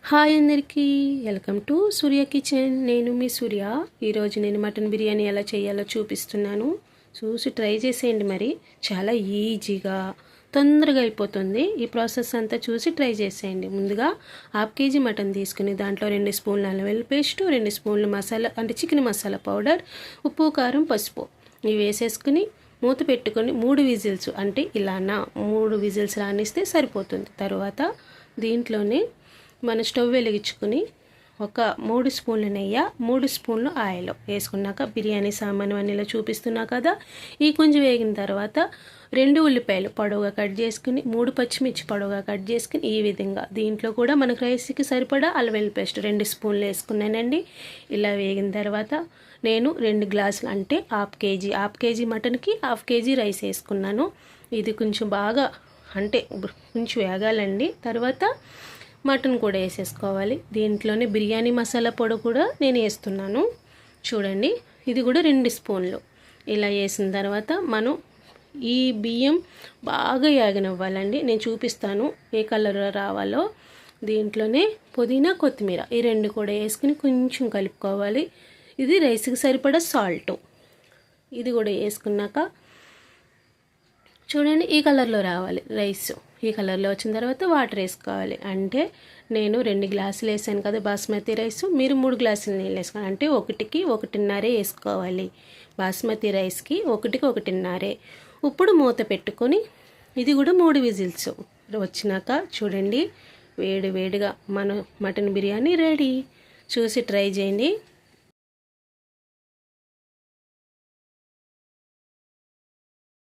Hi అందరికీ, welcome to Surya kitchen. నేను మీ సూర్య. ఈరోజు నేను మటన్ బిర్యానీ ఎలా చేయాలో చూపిస్తున్నాను. చూసి ట్రై చేసేయండి. మరి చాలా ఈజీగా తొందరగా అయిపోతుంది. ఈ ప్రాసెస్ అంతా చూసి ట్రై చేసేయండి. ముందుగా 1/2 కేజీ మటన్ తీసుకుని దాంట్లో 2 స్పూన్ల అల్లం వెల్లుల్లి పేస్ట్, 2 స్పూన్ల మసాలా అంటే చికెన్ మసాలా పౌడర్, ఉప్పు కారం పసుపు ఇవి వేసేసుకుని మూత పెట్టుకొని 3 విజిల్స్ అంటే ఇలానా 3 విజిల్స్ రానిస్తే సరిపోతుంది. తర్వాత దీంట్లోనే మన స్టవ్ వెలిగించుకుని ఒక 3 స్పూన్ల నెయ్యి, 3 స్పూన్లు ఆయిల్ వేసుకున్నాక బిర్యానీ సామాను అన్నిలో చూపిస్తున్నా కదా, ఈ కొంచెం వేగిన తర్వాత 2 ఉల్లిపాయలు పొడవుగా కట్ చేసుకుని, 3 పచ్చిమిర్చి పొడవుగా కట్ చేసుకుని ఈ విధంగా దీంట్లో కూడా మనకు రైస్కి సరిపడా అల్లం వెల్లుల్లి పేస్ట్ 2 స్పూన్లు వేసుకున్నానండి. ఇలా వేగిన తర్వాత నేను 2 గ్లాసులు అంటే 1/2 కేజీ మటన్కి 1/2 కేజీ రైస్ వేసుకున్నాను. ఇది కొంచెం బాగా అంటే కొంచెం వేగాలండి. తర్వాత మటన్ కూడా వేసేసుకోవాలి. దీంట్లోనే బిర్యానీ మసాలా పొడి కూడా నేను వేస్తున్నాను. చూడండి, ఇది కూడా 2 స్పూన్లు. ఇలా వేసిన తర్వాత మనం ఈ బియ్యం బాగా యాగనివ్వాలండి. నేను చూపిస్తాను ఏ కలర్లో రావాలో. దీంట్లోనే పుదీనా కొత్తిమీర ఈ 2 కూడా వేసుకుని కొంచెం కలుపుకోవాలి. ఇది రైస్కి సరిపడా సాల్ట్ ఇది కూడా వేసుకున్నాక చూడండి ఈ కలర్లో రావాలి రైస్. ఈ కలర్లో వచ్చిన తర్వాత వాటర్ వేసుకోవాలి. అంటే నేను 2 గ్లాసులు వేసాను కదా బాస్మతి రైస్, మీరు 3 గ్లాసులు నీళ్ళు వేసుకోవాలి. అంటే 1కి 1.5 వేసుకోవాలి. బాస్మతి రైస్కి 1కి 1.5. ఇప్పుడు మూత పెట్టుకొని ఇది కూడా 3 విజిల్స్ వచ్చినాక చూడండి వేడి వేడిగా మన మటన్ బిర్యానీ రెడీ. చూసి ట్రై చేయండి.